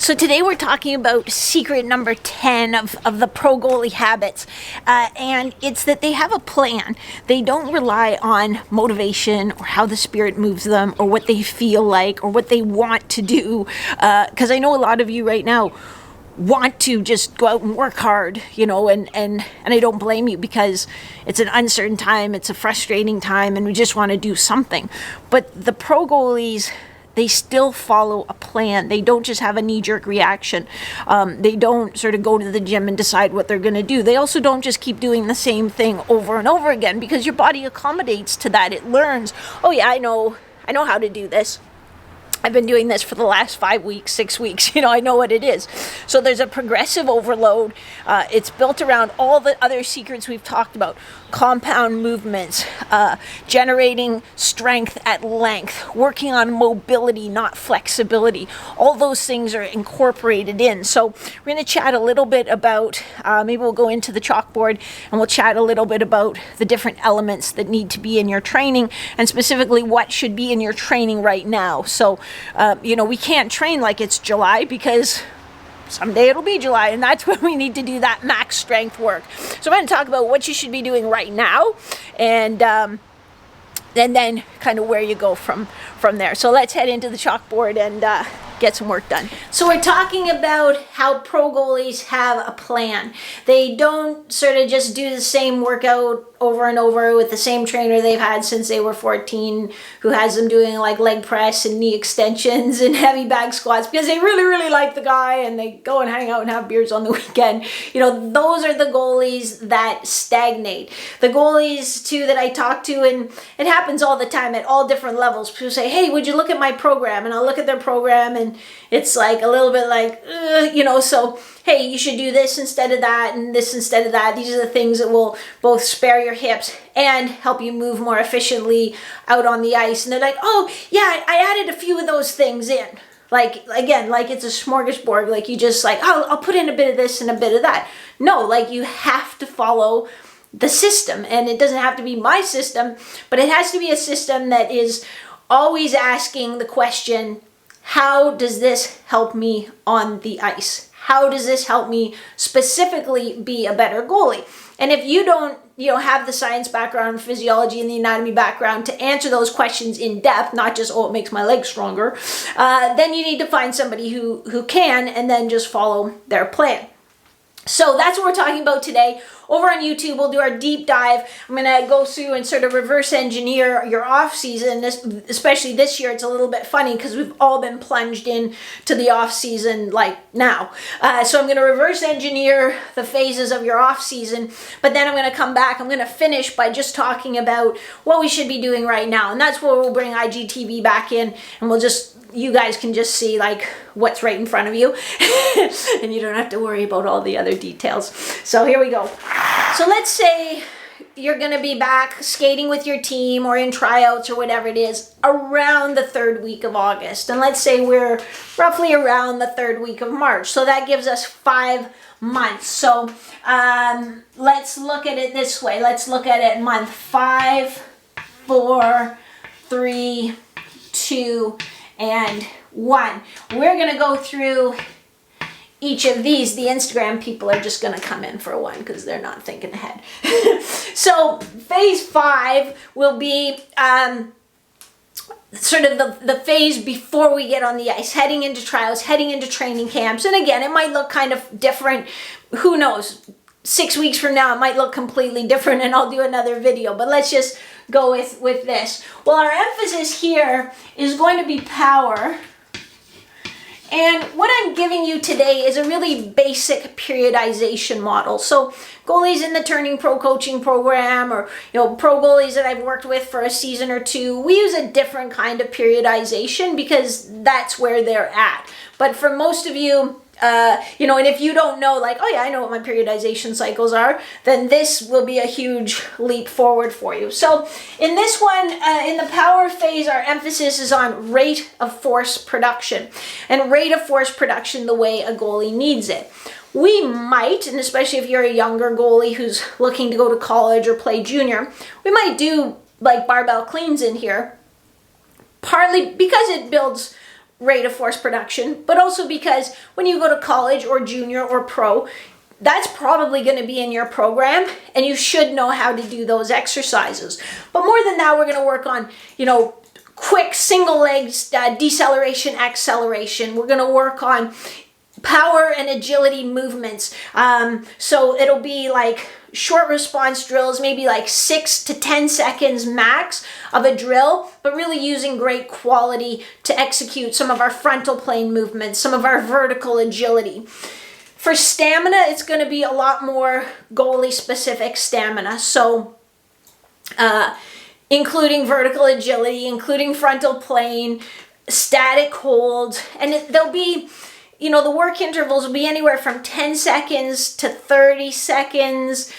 So today we're talking about secret number 10 of the pro goalie habits. And it's that they have a plan. They don't rely on motivation or how the spirit moves them or what they feel like or what they want to do. Because I know a lot of you right now want to just go out and work hard, and I don't blame you, because it's an uncertain time, it's a frustrating time, and we just want to do something. But the pro goalies, they still follow a plan. They don't just have a knee-jerk reaction. They don't sort of go to the gym and decide what they're going to do. They also don't just keep doing the same thing over and over again, because your body accommodates to that. It learns, oh yeah, I know how to do this. I've been doing this for the last 5 weeks, 6 weeks. I know what it is. So there's a progressive overload. It's built around all the other secrets we've talked about. Compound movements, generating strength at length, working on mobility, not flexibility. All those things are incorporated in. So we're going to chat a little bit about, maybe we'll go into the chalkboard and we'll chat a little bit about the different elements that need to be in your training, and specifically what should be in your training right now. So we can't train like it's July, because someday it'll be July, and that's when we need to do that max strength work. So I'm going to talk about what you should be doing right now, and then kind of where you go from there. So let's head into the chalkboard and get some work done. So we're talking about how pro goalies have a plan. They don't sort of just do the same workout over and over with the same trainer they've had since they were 14, who has them doing like leg press and knee extensions and heavy bag squats because they really, really like the guy, and they go and hang out and have beers on the weekend. Those are the goalies that stagnate. The goalies too that I talk to, and it happens all the time at all different levels. People say, hey, would you look at my program? And I'll look at their program, and it's like a little bit like, so hey, you should do this instead of that and this instead of that. These are the things that will both spare your hips and help you move more efficiently out on the ice. And they're like, oh yeah, I added a few of those things in. Like, again, like it's a smorgasbord. Like you just like, oh, I'll put in a bit of this and a bit of that. No, like you have to follow the system, and it doesn't have to be my system, but it has to be a system that is always asking the question, how does this help me on the ice? How does this help me specifically be a better goalie? And if you don't, have the science background, physiology, and the anatomy background to answer those questions in depth, not just, oh, it makes my legs stronger, then you need to find somebody who can, and then just follow their plan. So that's what we're talking about today. Over on YouTube, we'll do our deep dive. I'm going to go through and sort of reverse engineer your off season. Especially this year, it's a little bit funny because we've all been plunged in to the off season like now. So I'm going to reverse engineer the phases of your off season, but then I'm going to come back. I'm going to finish by just talking about what we should be doing right now. And that's where we'll bring IGTV back in, and you guys can just see like what's right in front of you and you don't have to worry about all the other details. So here we go. So let's say you're going to be back skating with your team or in tryouts or whatever it is around the 3rd week of August. And let's say we're roughly around the 3rd week of March. So that gives us 5 months. So let's look at it this way. Let's look at it month 5, 4, 3, 2, and 1. We're going to go through each of these. The Instagram people are just going to come in for one because they're not thinking ahead. So phase 5 will be sort of the phase before we get on the ice, heading into trials, heading into training camps. And again, it might look kind of different. Who knows? 6 weeks from now, it might look completely different, and I'll do another video. But let's just go with this. Well, our emphasis here is going to be power. And what I'm giving you today is a really basic periodization model. So goalies in the Turning Pro coaching program, or pro goalies that I've worked with for a season or two, we use a different kind of periodization because that's where they're at. But for most of you, and if you don't know, like, oh yeah, I know what my periodization cycles are, then this will be a huge leap forward for you. So in this one, in the power phase, our emphasis is on rate of force production, and rate of force production the way a goalie needs it. We might, and especially if you're a younger goalie who's looking to go to college or play junior, we might do like barbell cleans in here, partly because it builds rate of force production, but also because when you go to college or junior or pro, that's probably going to be in your program, and you should know how to do those exercises. But more than that, we're going to work on, quick single legs, deceleration, acceleration. We're going to work on power and agility movements. So it'll be like short response drills, maybe like 6 to 10 seconds max of a drill, but really using great quality to execute some of our frontal plane movements, some of our vertical agility. For stamina, it's going to be a lot more goalie specific stamina. So, including vertical agility, including frontal plane, static hold, and there'll be, the work intervals will be anywhere from 10 seconds to 30 seconds.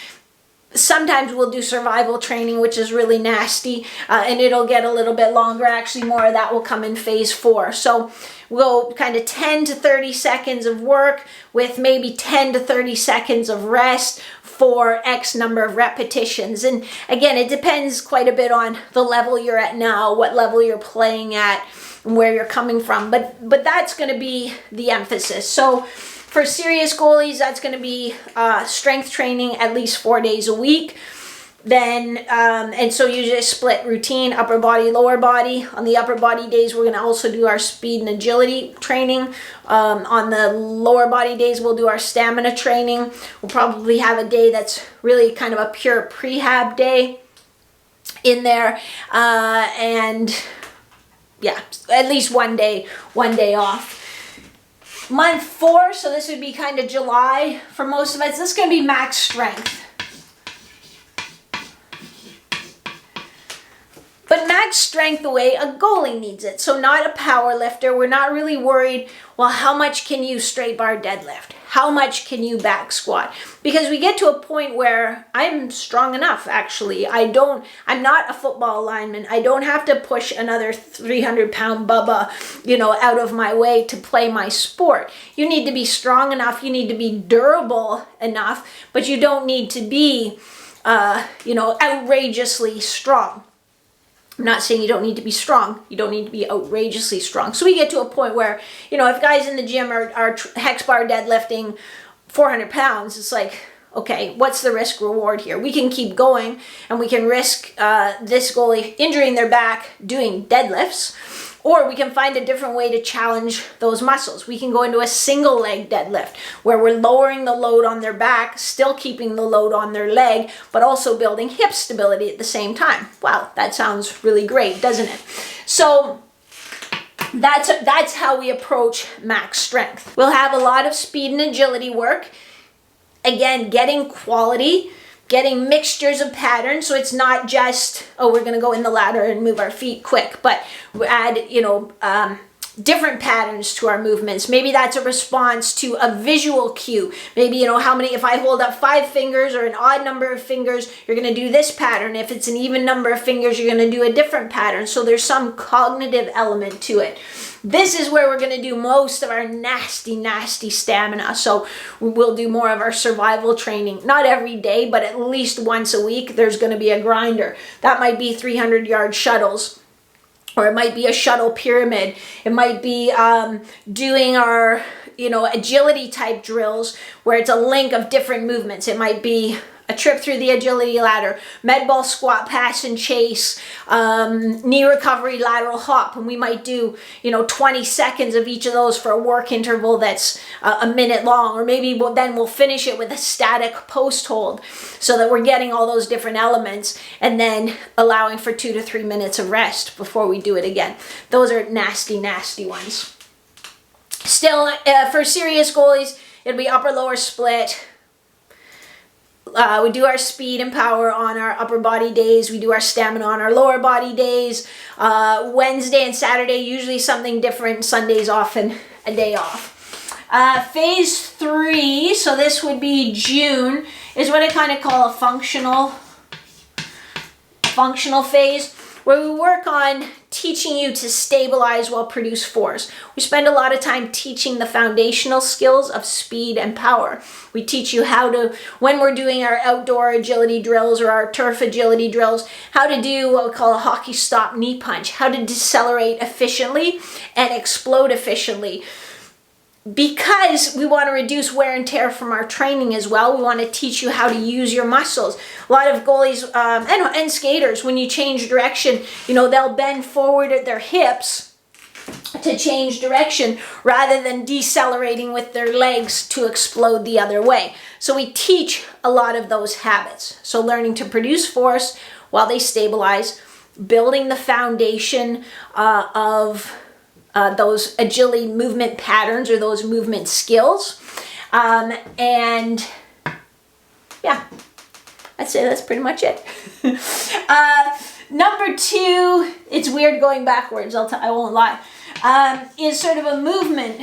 Sometimes we'll do survival training, which is really nasty, and it'll get a little bit longer. Actually, more of that will come in phase 4. So we'll kind of 10 to 30 seconds of work with maybe 10 to 30 seconds of rest for X number of repetitions. And again, it depends quite a bit on the level you're at now, what level you're playing at, and where you're coming from. But that's going to be the emphasis. So for serious goalies, that's going to be strength training at least 4 days a week. Then, and so usually a split routine, upper body, lower body. On the upper body days, we're going to also do our speed and agility training. On the lower body days, we'll do our stamina training. We'll probably have a day that's really kind of a pure prehab day in there. And yeah, at least one day off. Month 4, so this would be kind of July for most of us. This is going to be max strength. But max strength the way a goalie needs it. So not a power lifter. We're not really worried, well, how much can you straight bar deadlift? How much can you back squat? Because we get to a point where I'm strong enough, actually. I'm not a football lineman. I don't have to push another 300-pound Bubba, out of my way to play my sport. You need to be strong enough. You need to be durable enough, but you don't need to be, outrageously strong. I'm not saying you don't need to be strong. You don't need to be outrageously strong. So we get to a point where, if guys in the gym are hex bar deadlifting 400 pounds, it's like, okay, what's the risk reward here? We can keep going and we can risk this goalie injuring their back doing deadlifts, or we can find a different way to challenge those muscles. We can go into a single leg deadlift where we're lowering the load on their back, still keeping the load on their leg, but also building hip stability at the same time. Wow, that sounds really great, doesn't it? So that's how we approach max strength. We'll have a lot of speed and agility work. Again, getting quality, getting mixtures of patterns, so it's not just, we're going to go in the ladder and move our feet quick, but we add, different patterns to our movements. Maybe that's a response to a visual cue. Maybe, if I hold up 5 fingers or an odd number of fingers, you're going to do this pattern. If it's an even number of fingers, you're going to do a different pattern. So there's some cognitive element to it. This is where we're going to do most of our nasty stamina. So we'll do more of our survival training. Not every day, but at least once a week, there's going to be a grinder. That might be 300-yard shuttles, or it might be a shuttle pyramid. It might be doing our, agility type drills where it's a link of different movements. It might be a trip through the agility ladder, med ball squat, pass and chase, knee recovery, lateral hop. And we might do, 20 seconds of each of those for a work interval that's a minute long. Or maybe we'll finish it with a static post hold so that we're getting all those different elements and then allowing for 2 to 3 minutes of rest before we do it again. Those are nasty ones. Still, for serious goalies, it'll be upper-lower split. We do our speed and power on our upper body days. We do our stamina on our lower body days. Wednesday and Saturday, usually something different. Sundays often a day off. Phase 3, so this would be June, is what I kind of call a functional phase, where we work on teaching you to stabilize while produce force. We spend a lot of time teaching the foundational skills of speed and power. We teach you how to, when we're doing our outdoor agility drills or our turf agility drills, how to do what we call a hockey stop knee punch, how to decelerate efficiently and explode efficiently. Because we want to reduce wear and tear from our training as well, we want to teach you how to use your muscles. A lot of goalies and skaters, when you change direction, they'll bend forward at their hips to change direction rather than decelerating with their legs to explode the other way. So we teach a lot of those habits. So learning to produce force while they stabilize, building the foundation of those agility movement patterns or those movement skills. And yeah, I'd say that's pretty much it. Number 2, it's weird going backwards, I won't lie, is sort of a movement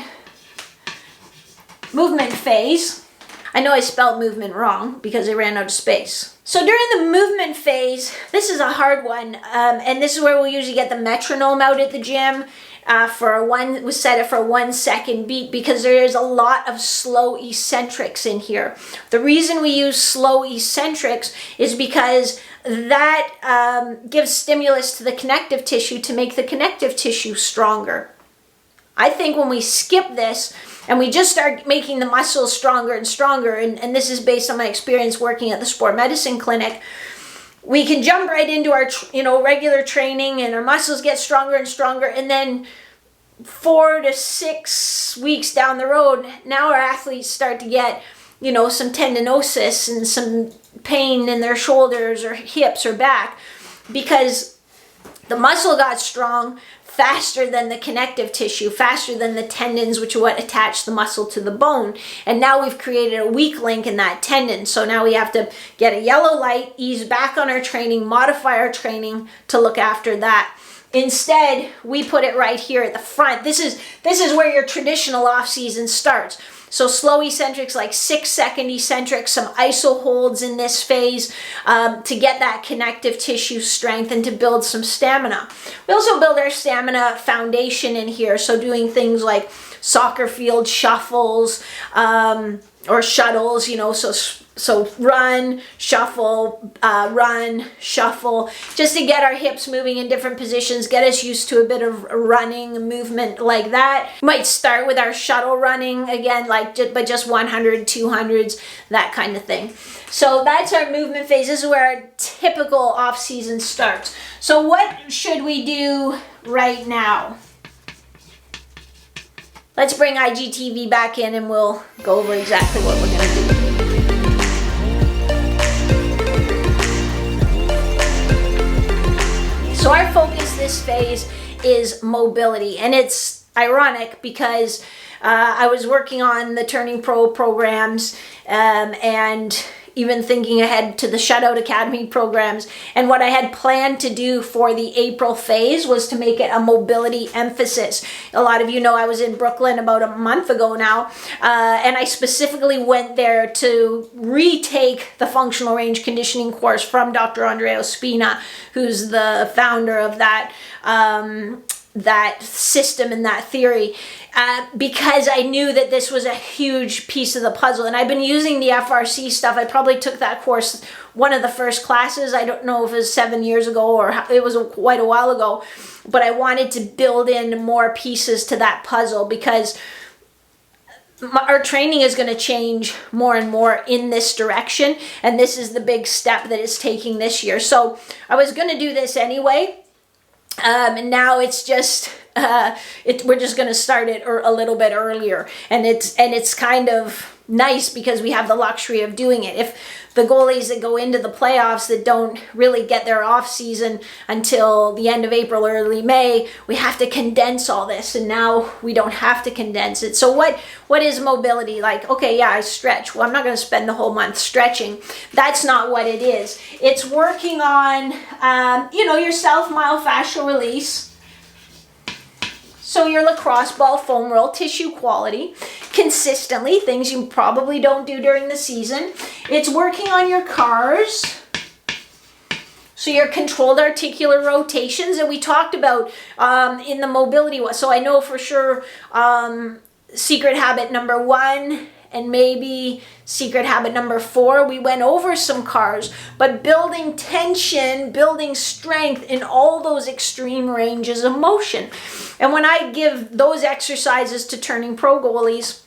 phase. I know I spelled movement wrong because I ran out of space. So during the movement phase, this is a hard one, and this is where we'll usually get the metronome out at the gym. We set it for a 1 second beat because there is a lot of slow eccentrics in here. The reason we use slow eccentrics is because that gives stimulus to the connective tissue to make the connective tissue stronger. I think when we skip this and we just start making the muscles stronger and stronger, and this is based on my experience working at the sport medicine clinic, we can jump right into our regular training and our muscles get stronger and stronger, and then 4 to 6 weeks down the road, now our athletes start to get some tendinosis and some pain in their shoulders or hips or back because the muscle got strong faster than the connective tissue, faster than the tendons, which are what attach the muscle to the bone. And now we've created a weak link in that tendon. So now we have to get a yellow light, ease back on our training, modify our training to look after that. Instead, we put it right here at the front. This is where your traditional off season starts. So slow eccentrics, like 6-second eccentrics, some iso holds in this phase to get that connective tissue strength and to build some stamina. We also build our stamina foundation in here. So doing things like soccer field shuffles or shuttles, so run, shuffle, just to get our hips moving in different positions, get us used to a bit of running movement like that. We might start with our shuttle running again, but just 100, 200s, that kind of thing. So that's our movement phase. This is where our typical off season starts. So what should we do right now? Let's bring IGTV back in and we'll go over exactly what we're going to do. So our focus this phase is mobility, and it's ironic because I was working on the Turning Pro programs and even thinking ahead to the Shutout Academy programs, and what I had planned to do for the April phase was to make it a mobility emphasis. A lot of you know I was in Brooklyn about a month ago now, and I specifically went there to retake the functional range conditioning course from Dr. Andrea Ospina, who's the founder of that system and that theory, because I knew that this was a huge piece of the puzzle. And I've been using the FRC stuff. I probably took that course, one of the first classes. I don't know if it was 7 years ago or it was quite a while ago, but I wanted to build in more pieces to that puzzle because our training is going to change more and more in this direction. And this is the big step that it's taking this year. So I was going to do this anyway. And now it's just we're just going to start it a little bit earlier, and it's kind of nice because we have the luxury of doing it. If the goalies that go into the playoffs that don't really get their off season until the end of April or early May, we have to condense all this, and now we don't have to condense it. So what is mobility? Like, okay, yeah, I stretch. Well, I'm not going to spend the whole month stretching. That's not what it is. It's working on your self-myofascial release. So your lacrosse ball foam roll tissue quality, consistently, things you probably don't do during the season. It's working on your cars, So your controlled articular rotations that we talked about in the mobility one. So I know for sure secret habit number 1 and maybe secret habit number 4, we went over some cars, but building tension, building strength in all those extreme ranges of motion. And when I give those exercises to turning pro goalies,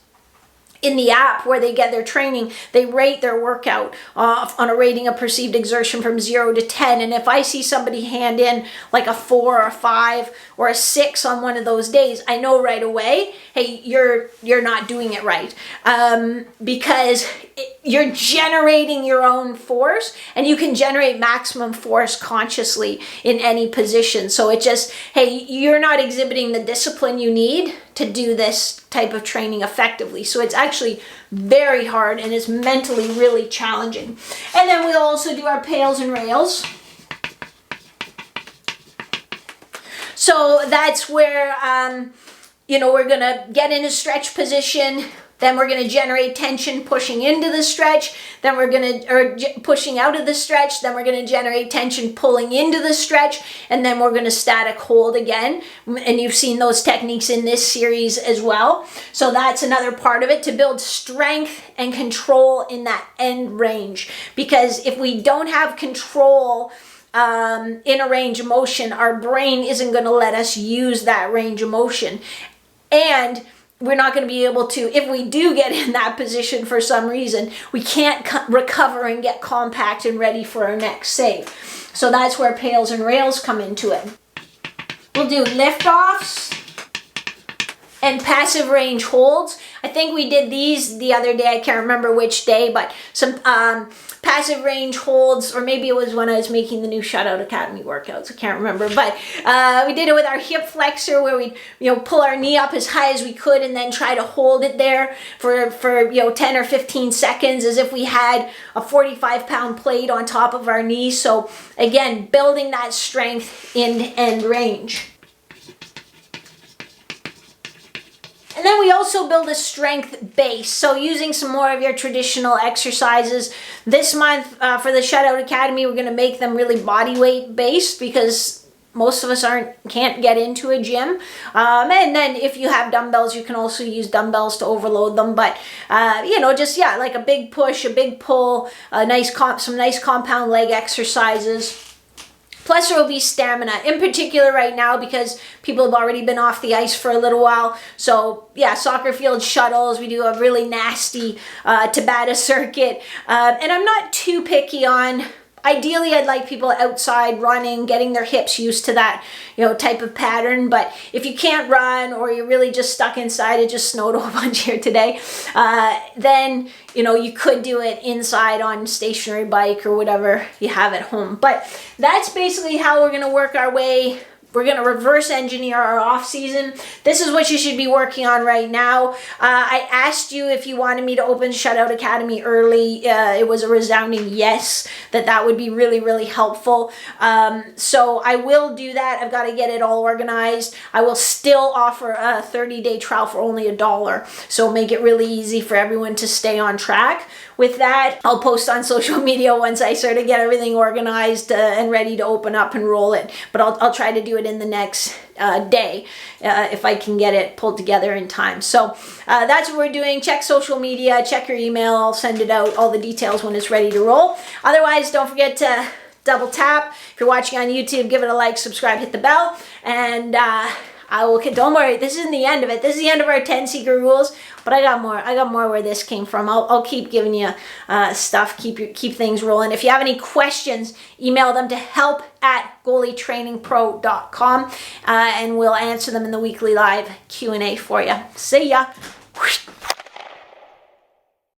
in the app where they get their training, they rate their workout on a rating of perceived exertion from 0 to 10. And if I see somebody hand in like a 4 or a 5 or a 6 on one of those days, I know right away, hey, you're not doing it right. Because you're generating your own force, and you can generate maximum force consciously in any position. So it just, hey, you're not exhibiting the discipline you need to do this type of training effectively. So it's actually very hard and it's mentally really challenging. And then we'll also do our pails and rails. So that's where, we're gonna get in a stretch position. Then we're going to generate tension pushing into the stretch. Then we're going to, pushing out of the stretch. Then we're going to generate tension pulling into the stretch. And then we're going to static hold again. And you've seen those techniques in this series as well. So that's another part of it, to build strength and control in that end range. Because if we don't have control in a range of motion, our brain isn't going to let us use that range of motion. And we're not going to be able to, if we do get in that position for some reason, we can't recover and get compact and ready for our next save. So that's where pails and rails come into it. We'll do lift-offs and passive range holds. I think we did these the other day. I can't remember which day, but some passive range holds, or maybe it was when I was making the new Shutout Academy workouts. I can't remember, but we did it with our hip flexor, where we pull our knee up as high as we could and then try to hold it there for 10 or 15 seconds, as if we had a 45-pound plate on top of our knee. So again, building that strength in end range. And then we also build a strength base. So using some more of your traditional exercises. This month for the Shutout Academy, we're going to make them really body weight based, because most of us can't get into a gym. And then if you have dumbbells, you can also use dumbbells to overload them. But, like a big push, a big pull, some nice compound leg exercises. Plus there will be stamina, in particular right now, because people have already been off the ice for a little while. So yeah, soccer field shuttles, we do a really nasty Tabata circuit. And I'm not too picky on, ideally I'd like people outside running, getting their hips used to that type of pattern. But if you can't run, or you're really just stuck inside, it just snowed a whole bunch here today, then you could do it inside on stationary bike or whatever you have at home. But that's basically how we're going to work our way. We're going to reverse engineer our off season. This is what you should be working on right now. I asked you if you wanted me to open Shutout Academy early. It was a resounding yes, that would be really, really helpful. So I will do that. I've got to get it all organized. I will still offer a 30-day trial for only $1. So make it really easy for everyone to stay on track. With that, I'll post on social media once I sort of get everything organized and ready to open up and roll it. But I'll try to do it in the next day if I can get it pulled together in time. So that's what we're doing. Check social media, check your email. I'll send it out, all the details when it's ready to roll. Otherwise, don't forget to double tap. If you're watching on YouTube, give it a like, subscribe, hit the bell, and don't worry, this isn't the end of it. This is the end of our 10 secret rules, but I got more. I got more where this came from. I'll keep giving you stuff, keep things rolling. If you have any questions, email them to help@goalietrainingpro.com, and we'll answer them in the weekly live Q&A for you. See ya.